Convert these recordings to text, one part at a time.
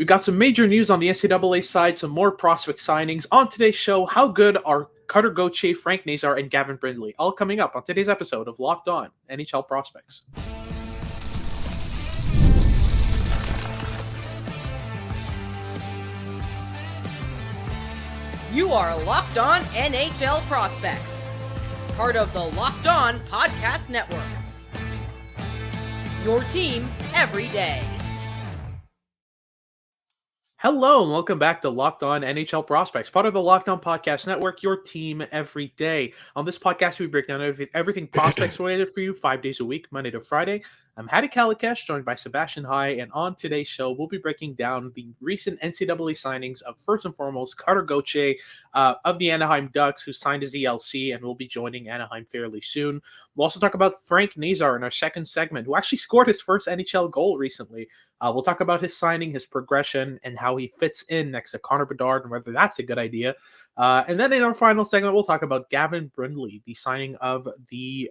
We've got some major news on the NCAA side, some more prospect signings. On today's show, how good are Cutter Gauthier, Frank Nazar, and Gavin Brindley? All coming up on today's episode of Locked On NHL Prospects. You are Locked On NHL Prospects, part of the Locked On Podcast Network. Your team every day. Hello, and welcome back to Locked On NHL Prospects, part of the Locked On Podcast Network, your team every day. On this podcast, we break down everything prospects related for you 5 days a week, Monday to Friday. I'm Hadi Kalikesh, joined by Sebastian High, and on today's show, we'll be breaking down the recent NCAA signings of, first and foremost, Cutter Gauthier of the Anaheim Ducks, who signed his ELC and will be joining Anaheim fairly soon. We'll also talk about Frank Nazar in our second segment, who actually scored his first NHL goal recently. We'll talk about his signing, his progression, and how he fits in next to Connor Bedard and whether that's a good idea. And then in our final segment, we'll talk about Gavin Brindley, the signing of the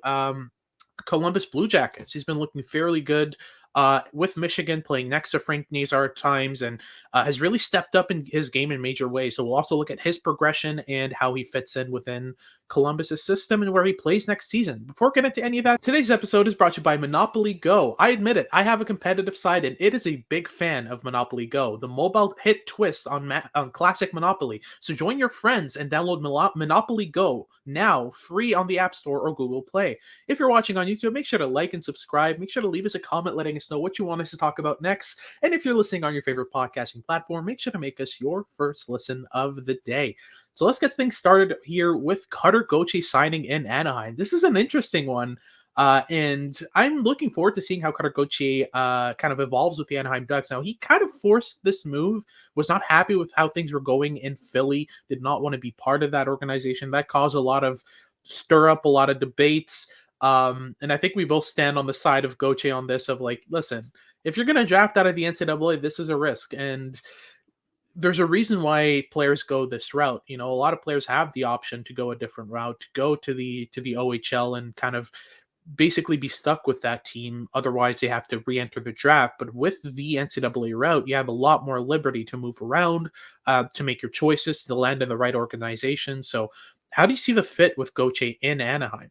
Columbus Blue Jackets. He's been looking fairly good with Michigan, playing next to Frank Nazar at times, and has really stepped up in his game in major ways. So we'll also look at his progression and how he fits in within Columbus's system and where he plays next season. Before getting into any of that, today's episode is brought to you by Monopoly Go. I admit it, I have a competitive side, and it is a big fan of Monopoly Go, the mobile hit twist on classic Monopoly. So join your friends and download Monopoly Go now, free on the App Store or Google Play. If you're watching on YouTube, make sure to like and subscribe. Make sure to leave us a comment letting us know what you want us to talk about next. And if you're listening on your favorite podcasting platform, make sure to make us your first listen of the day. So let's get things started here with Cutter Gauthier signing in Anaheim. This is an interesting one, and I'm looking forward to seeing how Cutter Gauthier kind of evolves with the Anaheim Ducks. Now, he kind of forced this move, was not happy with how things were going in Philly, did not want to be part of that organization. That caused a lot of stir up, a lot of debates. And I think we both stand on the side of Gauthier on this of like, listen, if you're going to draft out of the NCAA, this is a risk. And there's a reason why players go this route. You know, a lot of players have the option to go a different route, to go to the OHL and kind of basically be stuck with that team. Otherwise, they have to re-enter the draft. But with the NCAA route, you have a lot more liberty to move around, to make your choices, to land in the right organization. So how do you see the fit with Gauthier in Anaheim?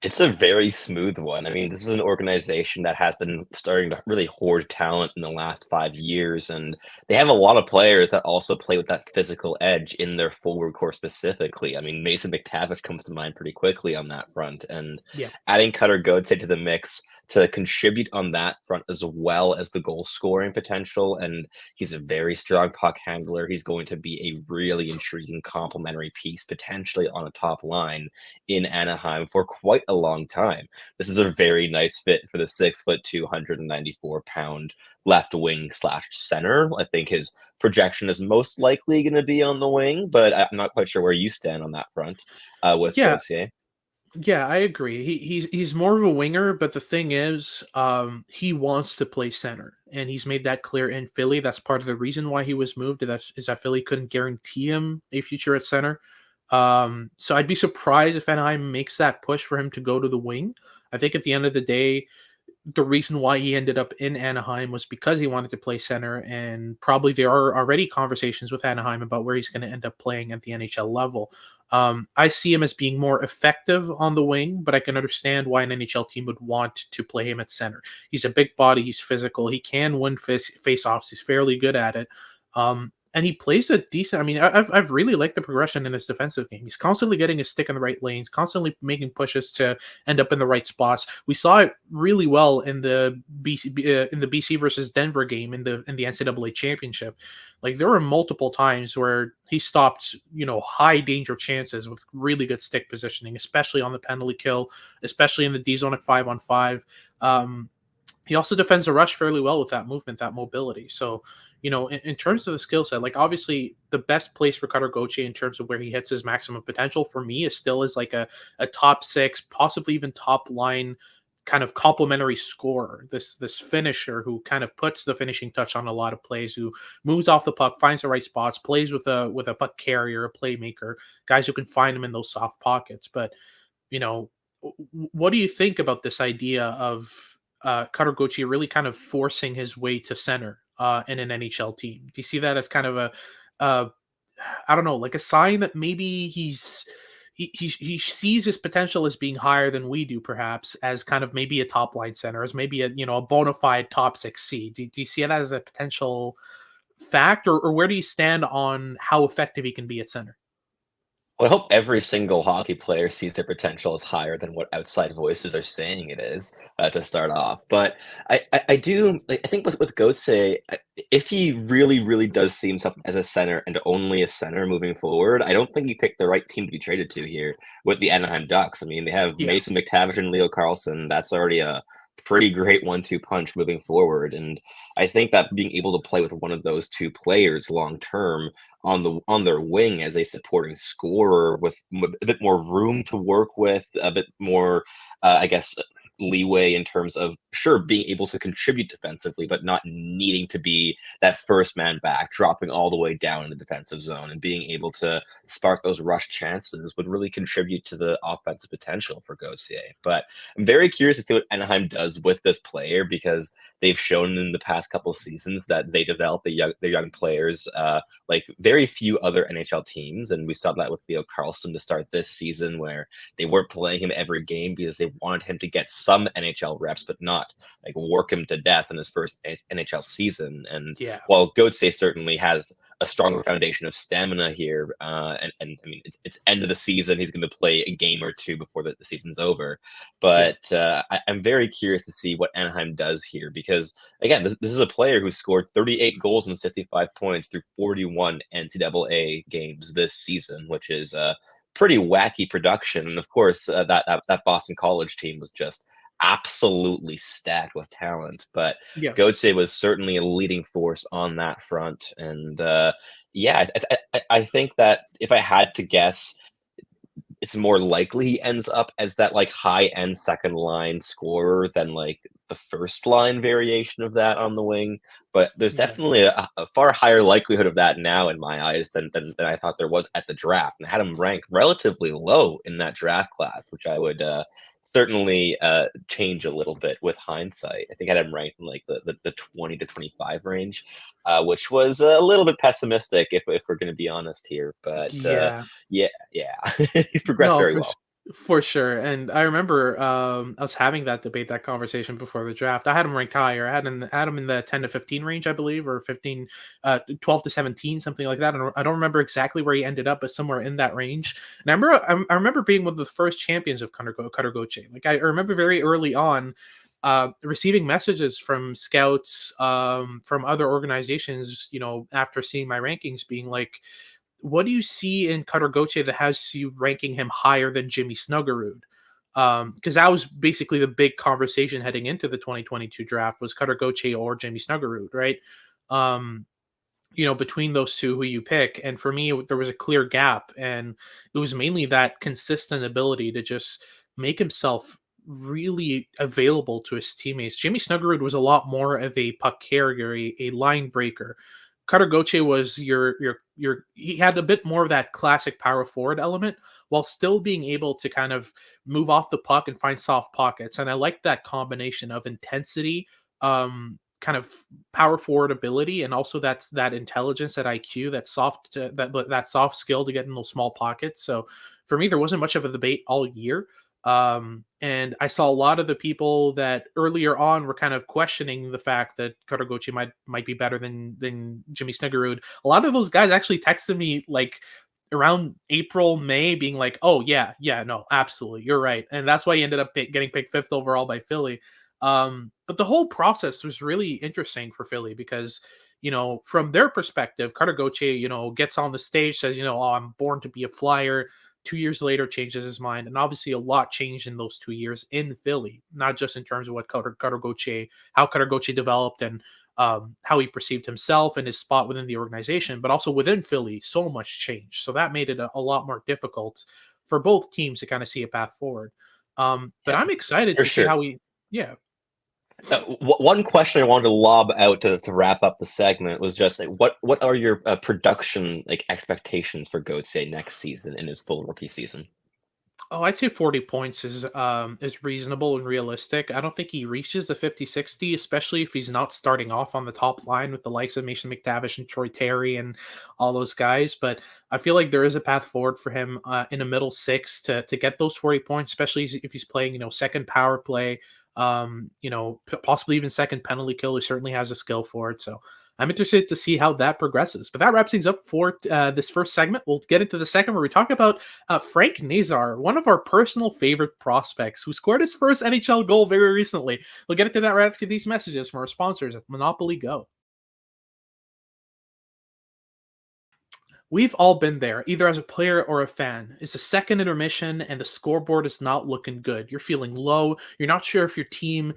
It's a very smooth one. I mean, this is an organization that has been starting to really hoard talent in the last 5 years, and they have a lot of players that also play with that physical edge in their forward core specifically. I mean, Mason McTavish comes to mind pretty quickly on that front, and adding Cutter Gauthier to the mix to contribute on that front as well as the goal scoring potential, and he's a very strong puck handler. He's going to be a really intriguing complementary piece, potentially on a top line in Anaheim for quite a long time. This is a very nice fit for the 6'2", 294-pound left wing / center. I think his projection is most likely going to be on the wing, but I'm not quite sure where you stand on that front with Gauthier. Yeah, I agree. He's more of a winger, but the thing is, he wants to play center, and he's made that clear in Philly. That's part of the reason why he was moved. Is that Philly couldn't guarantee him a future at center. So I'd be surprised if Anaheim makes that push for him to go to the wing. I think at the end of the day, the reason why he ended up in Anaheim was because he wanted to play center, and probably there are already conversations with Anaheim about where he's going to end up playing at the NHL level. I see him as being more effective on the wing, but I can understand why an NHL team would want to play him at center. He's a big body, he's physical, he can win face-offs, he's fairly good at it. And he plays a decent. I mean, I've really liked the progression in his defensive game. He's constantly getting his stick in the right lanes, constantly making pushes to end up in the right spots. We saw it really well in the BC versus Denver game in the NCAA championship. Like, there were multiple times where he stopped, high danger chances with really good stick positioning, especially on the penalty kill, especially in the D zone at 5-on-5. He also defends the rush fairly well with that movement, that mobility. So, in terms of the skill set, like, obviously the best place for Cutter Gauthier in terms of where he hits his maximum potential for me is still as like a top six, possibly even top line kind of complementary scorer, this finisher who kind of puts the finishing touch on a lot of plays, who moves off the puck, finds the right spots, plays with a puck carrier, a playmaker, guys who can find him in those soft pockets. But, what do you think about this idea of Cutter Gauthier really kind of forcing his way to center in an NHL team? Do you see that as kind of uh, I don't know, like a sign that maybe he sees his potential as being higher than we do, perhaps, as kind of maybe a top line center, as maybe a bona fide top 6 seed? Do you see it as a potential fact, or where do you stand on how effective he can be at center? Well, I hope every single hockey player sees their potential as higher than what outside voices are saying it is, to start off. But I do like, I think with Gauthier, if he really does see himself as a center and only a center moving forward, I don't think he picked the right team to be traded to here with the Anaheim Ducks. I mean, they have Yeah, Mason McTavish and Leo Carlson. That's already a pretty great 1-2 punch moving forward, and I think that being able to play with one of those two players long term on their wing as a supporting scorer with a bit more room to work with, a bit more, I guess, leeway in terms of sure being able to contribute defensively, but not needing to be that first man back, dropping all the way down in the defensive zone, and being able to spark those rush chances would really contribute to the offensive potential for Gauthier. But I'm very curious to see what Anaheim does with this player because they've shown in the past couple seasons that they develop their young players like very few other NHL teams. And we saw that with Leo Carlson to start this season, where they weren't playing him every game because they wanted him to get some NHL reps, but not like work him to death in his first NHL season. And yeah, while Gauthier certainly has a stronger foundation of stamina here, and I mean it's end of the season, he's going to play a game or two before the season's over. yeah, But I'm very curious to see what Anaheim does here because again, this is a player who scored 38 goals and 65 points through 41 NCAA games this season, which is pretty wacky production. And of course, that Boston College team was just absolutely stacked with talent. But yeah. Gauthier was certainly a leading force on that front. And yeah, I think that if I had to guess, it's more likely he ends up as that like high end second line scorer than like the first line variation of that on the wing. But there's Yeah. definitely a far higher likelihood of that now in my eyes than I thought there was at the draft. And I had him ranked relatively low in that draft class, which I would certainly change a little bit with hindsight. I think I had him ranked in like the 20 to 25 range, which was a little bit pessimistic if we're going to be honest here. But Yeah. yeah, he's progressed No, very well. for sure. And I remember us having that debate, that conversation before the draft. I had him ranked higher. Had him in the 10 to 15 range, I believe, or 15, 12 to 17, something like that. And I don't remember exactly where he ended up, but somewhere in that range. And I remember being one of the first champions of Cutter Goche. Like I remember very early on receiving messages from scouts, from other organizations, after seeing my rankings, being like, what do you see in Cutter Gauthier that has you ranking him higher than Jimmy Snuggerud? Because that was basically the big conversation heading into the 2022 draft, was Cutter Gauthier or Jimmy Snuggerud, right? Um, between those two, who you pick. And for me, there was a clear gap, and it was mainly that consistent ability to just make himself really available to his teammates. Jimmy Snuggerud was a lot more of a puck carrier, a line breaker. Cutter Gauthier was your he had a bit more of that classic power forward element while still being able to kind of move off the puck and find soft pockets. And I like that combination of intensity, kind of power forward ability, and also that intelligence, that IQ, that soft skill to get in those small pockets. So for me, there wasn't much of a debate all year. And I saw a lot of the people that earlier on were kind of questioning the fact that Karagochi might be better than Jimmy Snuggerud. A lot of those guys actually texted me like around April, May, being like, "Oh yeah, no, absolutely, you're right," and that's why he ended up getting picked fifth overall by Philly. But the whole process was really interesting for Philly because, from their perspective, Carter Gauthier, gets on the stage, says, "Oh, I'm born to be a flyer." 2 years later, changes his mind, and obviously a lot changed in those 2 years in Philly, not just in terms of what Carter Gauthier, how Carter Gauthier developed, and how he perceived himself and his spot within the organization, but also within Philly, so much change. So that made it a lot more difficult for both teams to kind of see a path forward. But Yeah, I'm excited for to see sure. how yeah, One question I wanted to lob out to wrap up the segment was just like, what are your production like expectations for Gauthier next season in his full rookie season? Oh, I'd say 40 points is reasonable and realistic. I don't think he reaches the 50-60, especially if he's not starting off on the top line with the likes of Mason McTavish and Troy Terry and all those guys. But I feel like there is a path forward for him in a middle six to get those 40 points, especially if he's playing, second power play, possibly even second penalty kill. He certainly has a skill for it. So I'm interested to see how that progresses. But that wraps things up for this first segment. We'll get into the second where we talk about Frank Nazar, one of our personal favorite prospects, who scored his first NHL goal very recently. We'll get into that right after these messages from our sponsors at Monopoly Go. We've all been there, either as a player or a fan. It's the second intermission and the scoreboard is not looking good. You're feeling low. You're not sure if your team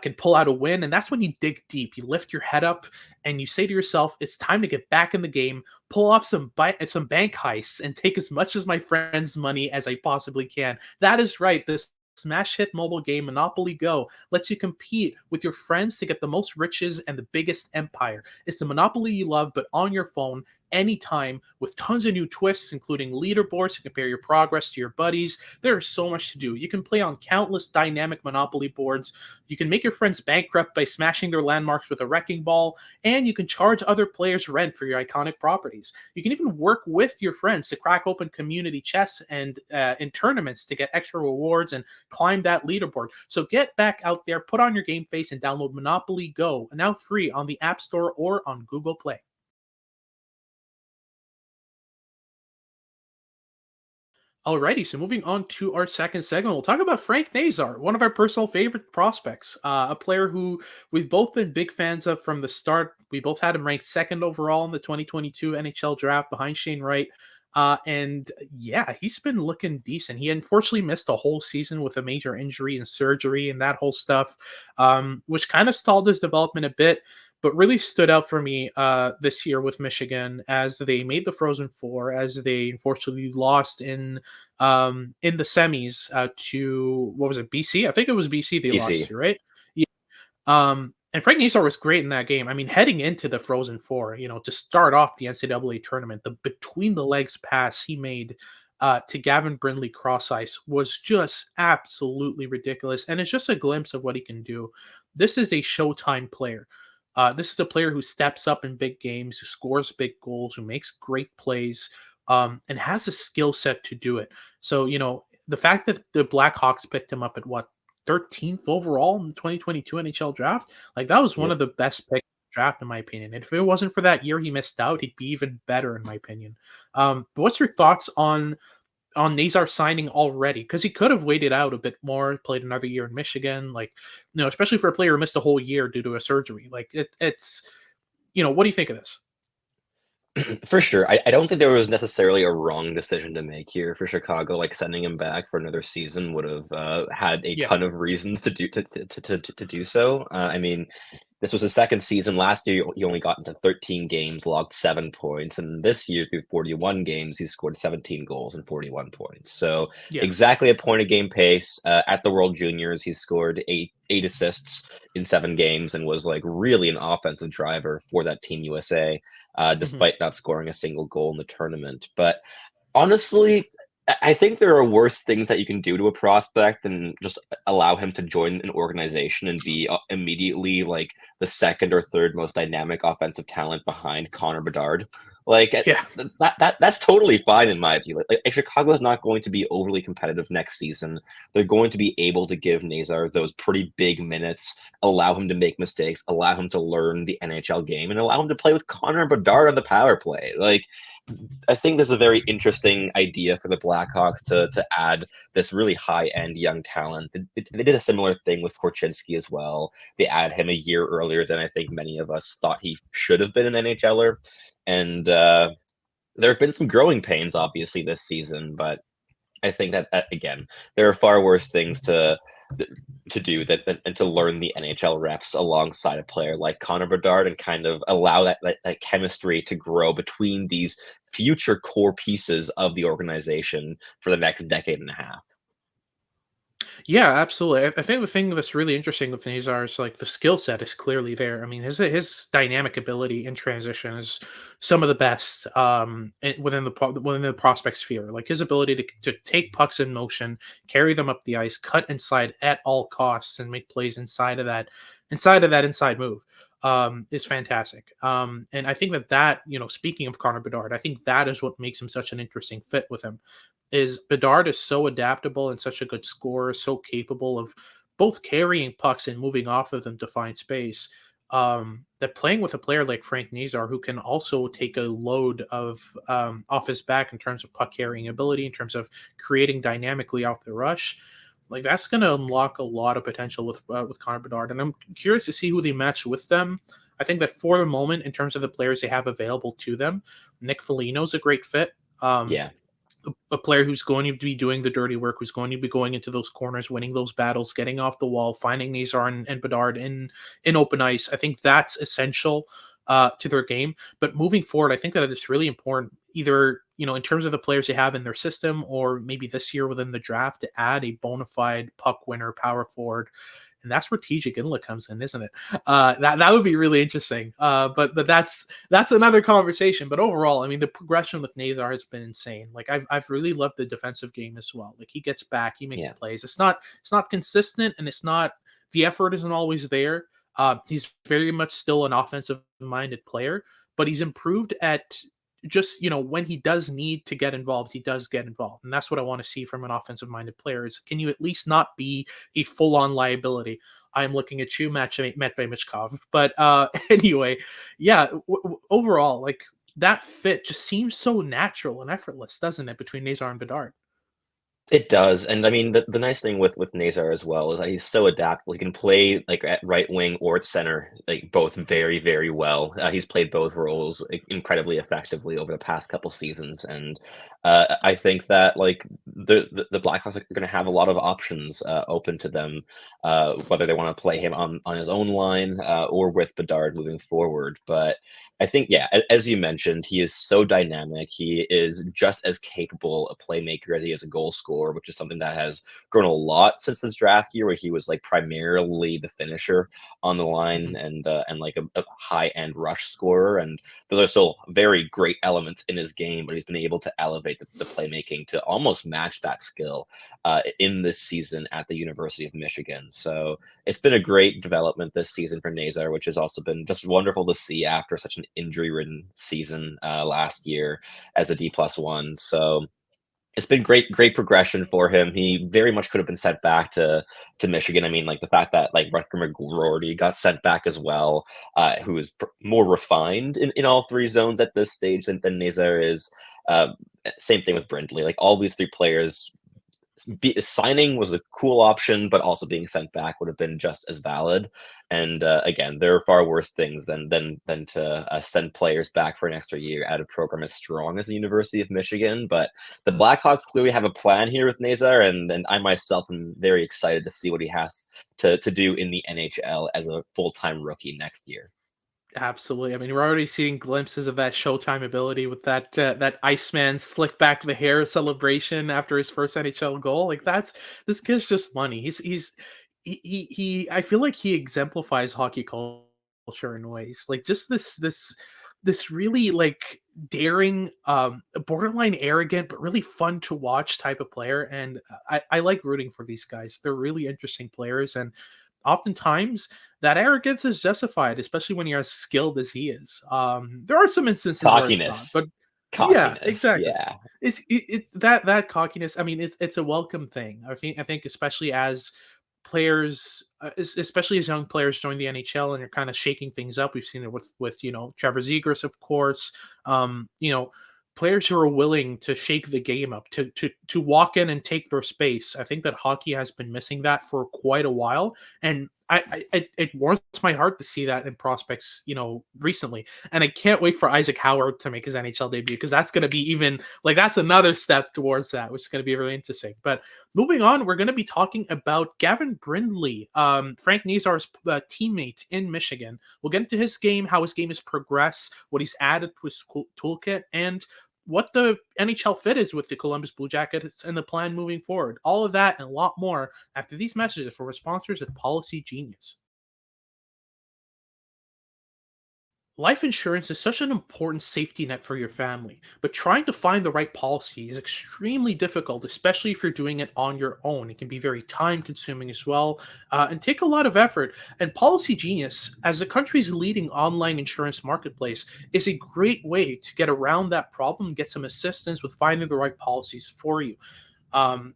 can pull out a win. And that's when you dig deep. You lift your head up and you say to yourself, it's time to get back in the game, pull off some bank heists, and take as much of my friend's money as I possibly can. That is right. This smash hit mobile game Monopoly Go lets you compete with your friends to get the most riches and the biggest empire. It's the Monopoly you love, but on your phone anytime, with tons of new twists, including leaderboards to compare your progress to your buddies. There's so much to do. You can play on countless dynamic Monopoly boards. You can make your friends bankrupt by smashing their landmarks with a wrecking ball, and you can charge other players rent for your iconic properties. You can even work with your friends to crack open community chests and in tournaments to get extra rewards and climb that leaderboard. So get back out there, put on your game face, and download Monopoly Go, now free on the App Store or on Google Play. Alrighty, so moving on to our second segment, we'll talk about Frank Nazar, one of our personal favorite prospects, a player who we've both been big fans of from the start. We both had him ranked second overall in the 2022 NHL draft behind Shane Wright. And yeah, he's been looking decent. He unfortunately missed a whole season with a major injury and surgery and that whole stuff, which kind of stalled his development a bit, but really stood out for me this year with Michigan as they made the Frozen Four, as they unfortunately lost in the semis to, what was it, BC? I think it was BC they BC. lost to, right? Yeah. And Frank Nazar was great in that game. I mean, heading into the Frozen Four, to start off the NCAA tournament, the between the legs pass he made to Gavin Brindley cross ice was just absolutely ridiculous. And it's just a glimpse of what he can do. This is a Showtime player. This is a player who steps up in big games, who scores big goals, who makes great plays, and has a skill set to do it. So, the fact that the Blackhawks picked him up at what, 13th overall in the 2022 NHL draft, like that was one Yep. of the best picks in the draft, in my opinion. And if it wasn't for that year he missed out, he'd be even better, in my opinion. But what's your thoughts on Nazar signing already? Because he could have waited out a bit more, played another year in Michigan, especially for a player who missed a whole year due to a surgery. It's what do you think of this? For sure. I don't think there was necessarily a wrong decision to make here for Chicago. Like sending him back for another season would have had a Yeah. ton of reasons to do so. I mean, this was his second season. Last year, he only got into 13 games, logged 7 points. And this year, through 41 games, he scored 17 goals and 41 points. So Yeah. exactly a point a game pace. At the World Juniors, he scored eight assists in 7 games and was like really an offensive driver for that Team USA, despite not scoring a single goal in the tournament. But honestly, I think there are worse things that you can do to a prospect than just allow him to join an organization and be immediately like the second or third most dynamic offensive talent behind Connor Bedard. Like Yeah. that's totally fine in my view. Like Chicago is not going to be overly competitive next season. They're going to be able to give Nazar those pretty big minutes, allow him to make mistakes, allow him to learn the NHL game, and allow him to play with Connor Bedard on the power play. Like, I think this is a very interesting idea for the Blackhawks to add this really high-end young talent. They did a similar thing with Korchinski as well. They added him a year earlier than I think many of us thought he should have been an NHLer. And there have been some growing pains, obviously, this season. But I think that again, there are far worse things to do and to learn the NHL reps alongside a player like Connor Bedard and kind of allow that chemistry to grow between these future core pieces of the organization for the next decade and a half. Yeah, absolutely. I think the thing that's really interesting with Nazar is like the skill set is clearly there. I mean, his dynamic ability in transition is some of the best within the prospect sphere. Like his ability to take pucks in motion, carry them up the ice, cut inside at all costs, and make plays inside of that inside move. Is fantastic. And I think that speaking of Connor Bedard, I think that is what makes him such an interesting fit with him is Bedard is so adaptable and such a good scorer, so capable of both carrying pucks and moving off of them to find space. That playing with a player like Frank Nazar, who can also take a load of off his back in terms of puck carrying ability, in terms of creating dynamically off the rush, like that's going to unlock a lot of potential with Connor Bedard. And I'm curious to see who they match with them. I think that for the moment, in terms of the players they have available to them, Nick Foligno's a great fit. Yeah. A player who's going to be doing the dirty work, who's going to be going into those corners, winning those battles, getting off the wall, finding Nazar and Bedard in open ice. I think that's essential to their game. But moving forward, I think that it's really important, either in terms of the players they have in their system, or maybe this year within the draft, to add a bona fide puck winner, power forward. And that's where TJ Ginla comes in, isn't it? That would be really interesting. But that's another conversation. But overall, I mean, the progression with Nazar has been insane. Like I've really loved the defensive game as well. Like he gets back, he makes plays. It's not consistent, and it's not the effort isn't always there. He's very much still an offensive minded player, but he's improved at just when he does need to get involved, he does get involved. And that's what I want to see from an offensive minded player is, can you at least not be a full on liability? I'm looking at you, Matvey Michkov. But anyway, yeah, overall, like that fit just seems so natural and effortless, doesn't it, between Nazar and Bedard? It does, and I mean, the nice thing with Nazar as well is that he's so adaptable. He can play, like, at right wing or at center, like, both very, very well. He's played both roles, like, incredibly effectively over the past couple seasons, and, I think that, like, the Blackhawks are gonna have a lot of options, open to them, whether they wanna play him on his own line, or with Bedard moving forward, but I think, yeah, as you mentioned, he is so dynamic. He is just as capable a playmaker as he is a goal scorer, which is something that has grown a lot since this draft year, where he was like primarily the finisher on the line Mhm. and like a high end rush scorer. And those are still very great elements in his game, but he's been able to elevate the playmaking to almost match that skill in this season at the University of Michigan. So it's been a great development this season for Nazar, which has also been just wonderful to see after such an injury-ridden season last year as a D+1. So it's been great progression for him. He very much could have been sent back to Michigan. I mean, like the fact that like Rutger McGroarty got sent back as well, who is more refined in all three zones at this stage than Nazar is. Uh, Same thing with Brindley. Like all these three players signing was a cool option, but also being sent back would have been just as valid. And again, there are far worse things than to send players back for an extra year at a program as strong as the University of Michigan. But the Blackhawks clearly have a plan here with Nazar, and I myself am very excited to see what he has to do in the NHL as a full-time rookie next year. Absolutely. I mean, we're already seeing glimpses of that Showtime ability with that Iceman slick back the hair celebration after his first NHL goal. Like this kid's just money. He I feel like he exemplifies hockey culture in ways. Like just this really like daring, borderline arrogant, but really fun to watch type of player. And I like rooting for these guys. They're really interesting players, and oftentimes that arrogance is justified, especially when you're as skilled as he is. There are some instances where it's not, Cockiness. but yeah, Cockiness, exactly. yeah. That cockiness. I mean, it's a welcome thing. I think especially as players, especially as young players join the NHL and you're kind of shaking things up. We've seen it with Trevor Zegras, of course. Um, you know, Players who are willing to shake the game up, to walk in and take their space. I think that hockey has been missing that for quite a while, and it warms my heart to see that in prospects, recently. And I can't wait for Isaac Howard to make his NHL debut, because that's going to be even like that's another step towards that, which is going to be really interesting. But moving on, we're going to be talking about Gavin Brindley, Frank Nazar's teammate in Michigan. We'll get into his game, how his game has progressed, what he's added to his toolkit, and what the NHL fit is with the Columbus Blue Jackets and the plan moving forward. All of that and a lot more after these messages from our sponsors at Policy Genius. Life insurance is such an important safety net for your family, but trying to find the right policy is extremely difficult, especially if you're doing it on your own. It can be very time consuming as well, and take a lot of effort. And Policy Genius, as the country's leading online insurance marketplace, is a great way to get around that problem and get some assistance with finding the right policies for you.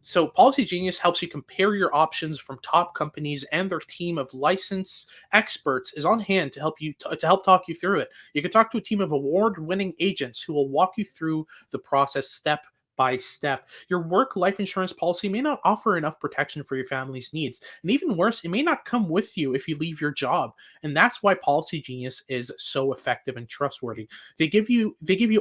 So Policy Genius helps you compare your options from top companies, and their team of licensed experts is on hand to help to help talk you through it. You can talk to a team of award-winning agents who will walk you through the process step by step. Your work life insurance policy may not offer enough protection for your family's needs. And even worse, it may not come with you if you leave your job. And that's why Policy Genius is so effective and trustworthy. They give you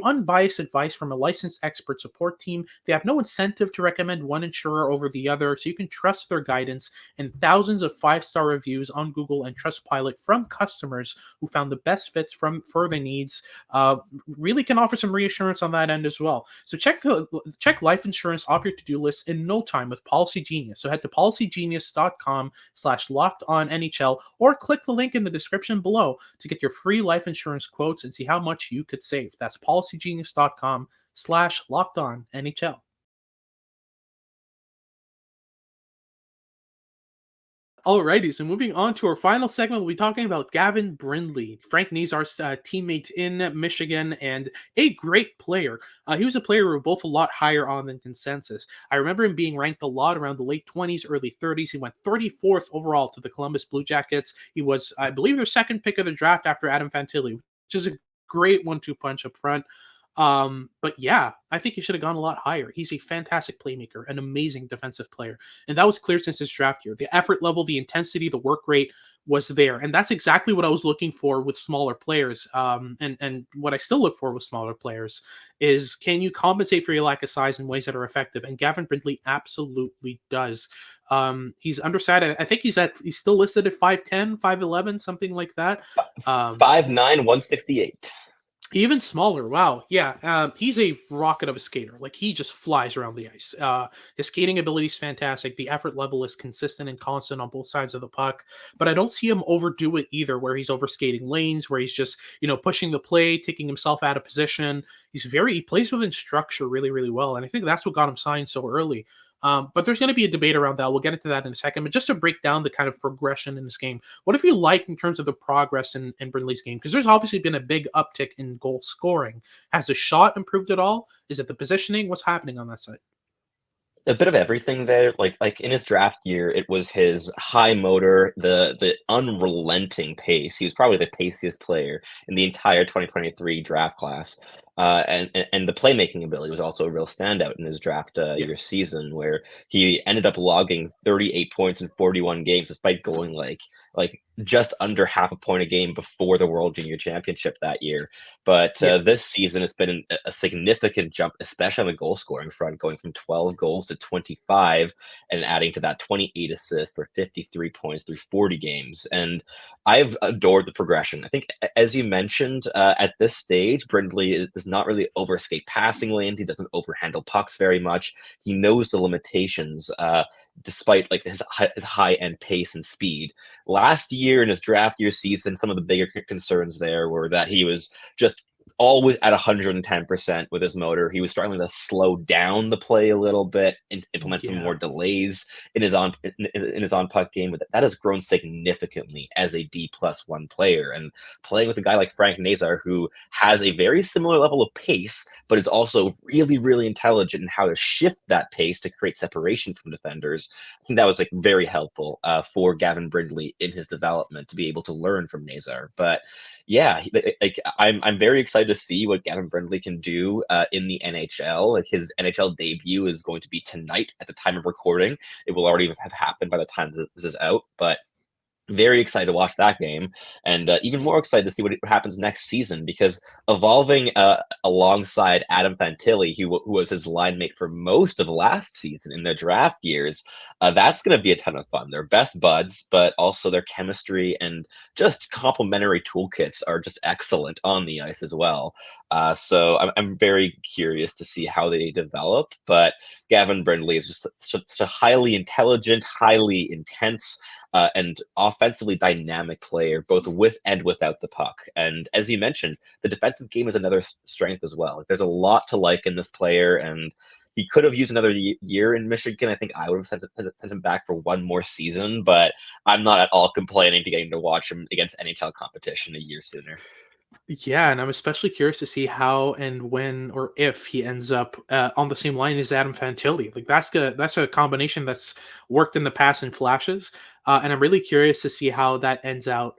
unbiased advice from a licensed expert support team. They have no incentive to recommend one insurer over the other, so you can trust their guidance, and thousands of 5-star reviews on Google and Trustpilot from customers who found the best fits for their needs really can offer some reassurance on that end as well. So check life insurance off your to-do list in no time with Policy Genius. So head to policygenius.com/lockedonnhl or click the link in the description below to get your free life insurance quotes and see how much you could save. That's policygenius.com/lockedonnhl. Alrighty, so moving on to our final segment, we'll be talking about Gavin Brindley, Frank Nazar's teammate in Michigan, and a great player. He was a player we were both a lot higher on than consensus. I remember him being ranked a lot around the late 20s, early 30s. He went 34th overall to the Columbus Blue Jackets. He was, I believe, their second pick of the draft after Adam Fantilli, which is a great 1-2 punch up front. But yeah, I think he should have gone a lot higher. He's a fantastic playmaker, an amazing defensive player. And that was clear since his draft year. The effort level, the intensity, the work rate was there. And that's exactly what I was looking for with smaller players. And what I still look for with smaller players is, can you compensate for your lack of size in ways that are effective? And Gavin Brindley absolutely does. He's undersized. I think he's still listed at 5'10", 5'11", something like that. 5'9", 168. Even smaller. Wow. Yeah. He's a rocket of a skater. Like, he just flies around the ice. His skating ability is fantastic. The effort level is consistent and constant on both sides of the puck. But I don't see him overdo it either, where he's overskating lanes, where he's just, pushing the play, taking himself out of position. He plays within structure really, really well. And I think that's what got him signed so early. But there's going to be a debate around that. We'll get into that in a second. But just to break down the kind of progression in this game, what have you liked in terms of the progress in Brindley's game? Because there's obviously been a big uptick in goal scoring. Has the shot improved at all? Is it the positioning? What's happening on that side? A bit of everything there. Like in his draft year, it was his high motor, the unrelenting pace. He was probably the paciest player in the entire 2023 draft class. And the playmaking ability was also a real standout in his draft year season, where he ended up logging 38 points in 41 games, despite going like just under half a point a game before the World Junior Championship that year. But this season, it's been a significant jump, especially on the goal scoring front, going from 12 goals to 25, and adding to that 28 assists for 53 points through 40 games. And I've adored the progression. I think, as you mentioned, at this stage, Brindley does not really overskate passing lanes. He doesn't overhandle pucks very much. He knows the limitations, despite his high end pace and speed. Last year in his draft year season, some of the bigger concerns there were that he was just always at 110% with his motor. He was starting to slow down the play a little bit and implement some more delays in his on puck game. But that has grown significantly as a D+1 player, and playing with a guy like Frank Nazar, who has a very similar level of pace, but is also really, really intelligent in how to shift that pace to create separation from defenders. I think that was very helpful for Gavin Brindley in his development, to be able to learn from Nazar. But yeah, I'm very excited to see what Gavin Brindley can do in the NHL. His NHL debut is going to be tonight at the time of recording. It will already have happened by the time this is out, but very excited to watch that game, and even more excited to see what happens next season, because evolving alongside Adam Fantilli, who was his line mate for most of last season in their draft years, that's going to be a ton of fun. They're best buds, but also their chemistry and just complementary toolkits are just excellent on the ice as well. So I'm very curious to see how they develop, but Gavin Brindley is just such a highly intelligent, highly intense, and offensively dynamic player, both with and without the puck. And as you mentioned, the defensive game is another strength as well. There's a lot to like in this player, and he could have used another year in Michigan. I think I would have sent him back for one more season, but I'm not at all complaining to getting to watch him against NHL competition a year sooner. Yeah, and I'm especially curious to see how and when or if he ends up on the same line as Adam Fantilli. Like that's a combination that's worked in the past in flashes, and I'm really curious to see how that ends out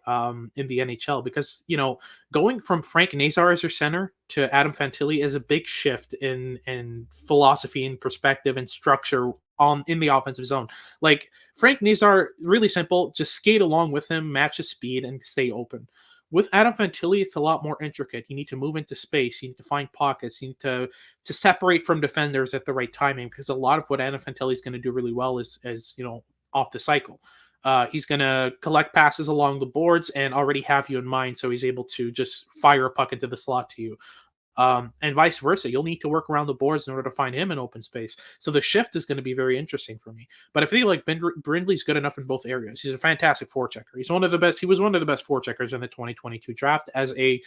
in the NHL, because going from Frank Nazar as your center to Adam Fantilli is a big shift in philosophy and perspective and structure on in the offensive zone. Like Frank Nazar, really simple, just skate along with him, match his speed, and stay open. With Adam Fantilli, it's a lot more intricate. You need to move into space. You need to find pockets. You need to separate from defenders at the right timing, because a lot of what Adam Fantilli is going to do really well is off the cycle. He's going to collect passes along the boards and already have you in mind, so he's able to just fire a puck into the slot to you. And vice versa. You'll need to work around the boards in order to find him an open space. So the shift is going to be very interesting for me. But I feel like Brindley's good enough in both areas. He's a fantastic forechecker. He was one of the best forecheckers in the 2022 draft as a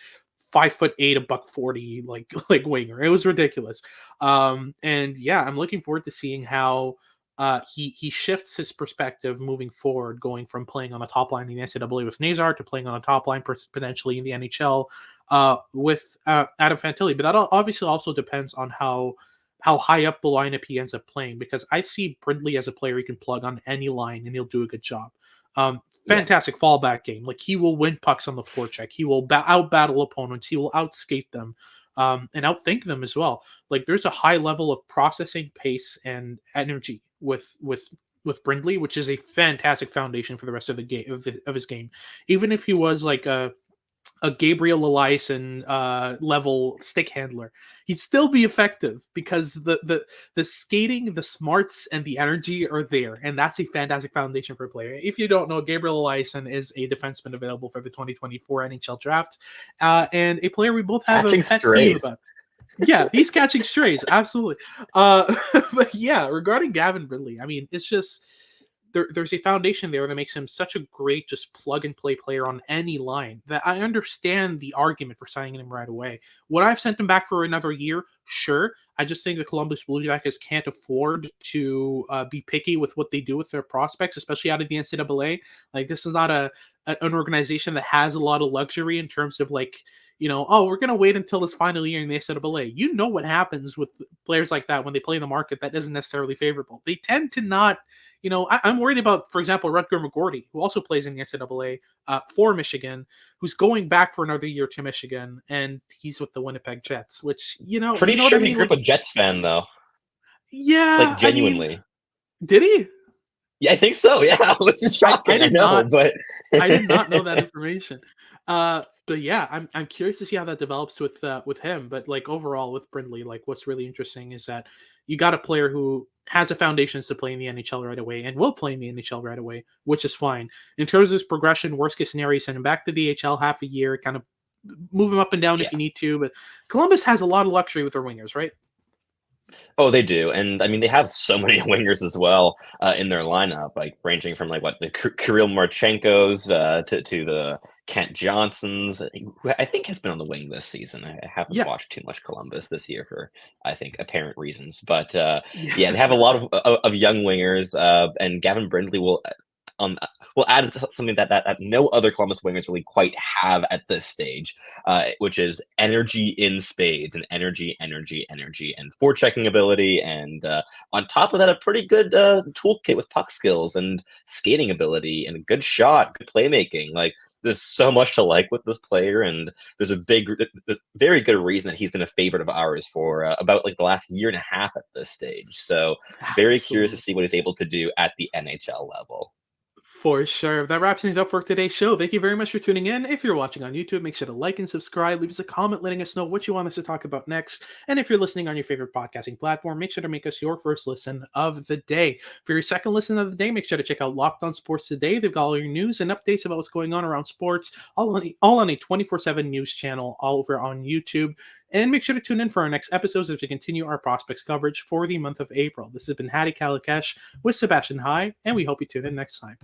5'8", $140 like winger. It was ridiculous. And yeah, I'm looking forward to seeing how he shifts his perspective moving forward, going from playing on the top line in the NCAA with Nazar to playing on the top line potentially in the NHL with Adam Fantilli. But that obviously also depends on how high up the lineup he ends up playing, because I see Brindley as a player he can plug on any line and he'll do a good job. Fantastic fallback game. Like, he will win pucks on the forecheck. He will out battle opponents. He will outskate them. And outthink them as well. Like, there's a high level of processing, pace, and energy with Brindley, which is a fantastic foundation for the rest of the game of his game. Even if he was like a Gabriel Eliason level stick handler, he'd still be effective, because the skating, the smarts, and the energy are there, and that's a fantastic foundation for a player. If you don't know, Gabriel Eliason is a defenseman available for the 2024 NHL draft, and a player we both have Catching a pet strays. peeve about. Yeah, he's catching strays, absolutely. But yeah, regarding Gavin Brindley, I mean, it's just there's a foundation there that makes him such a great just plug and play player on any line, that I understand the argument for signing him right away. Would I have sent him back for another year? Sure. I just think the Columbus Blue Jackets can't afford to be picky with what they do with their prospects, especially out of the NCAA. Like, this is not an organization that has a lot of luxury in terms of we're going to wait until his final year in the NCAA. You know what happens with players like that when they play in the market that isn't necessarily favorable. They tend to not. I'm worried about, for example, Rutger McGorty, who also plays in the NCAA for Michigan, who's going back for another year to Michigan, and he's with the Winnipeg Jets, which, Pretty sure he grew up a Jets fan, though. Yeah. Like, genuinely. Did he? Yeah, I think so, yeah. Which is shocking, but... I did not know that information. But yeah, I'm curious to see how that develops with him. But like, overall with Brindley, like, what's really interesting is that you got a player who has the foundations to play in the NHL right away and will play in the NHL right away, which is fine. In terms of his progression, worst case scenario, send him back to the DHL half a year, kind of move him up and down if you need to. But Columbus has a lot of luxury with their wingers, right? Oh, they do. And I mean, they have so many wingers as well in their lineup, like ranging from the Kirill Marchenkos to the Kent Johnsons, who I think has been on the wing this season. I haven't watched too much Columbus this year for, I think, apparent reasons. But they have a lot of young wingers, and Gavin Brindley will add something that no other Columbus wingers really quite have at this stage, which is energy in spades, and energy, and forechecking ability, and on top of that, a pretty good toolkit with puck skills and skating ability, and a good shot, good playmaking. Like, there's so much to like with this player, and there's a very good reason that he's been a favorite of ours for about the last year and a half at this stage. So very curious to see what he's able to do at the NHL level. For sure. That wraps things up for today's show. Thank you very much for tuning in. If you're watching on YouTube, make sure to like and subscribe. Leave us a comment letting us know what you want us to talk about next. And if you're listening on your favorite podcasting platform, make sure to make us your first listen of the day. For your second listen of the day, make sure to check out Locked On Sports Today. They've got all your news and updates about what's going on around sports, all on a 24/7 news channel all over on YouTube. And make sure to tune in for our next episodes as we continue our prospects coverage for the month of April. This has been Hattie Kalikesh with Sebastian High, and we hope you tune in next time.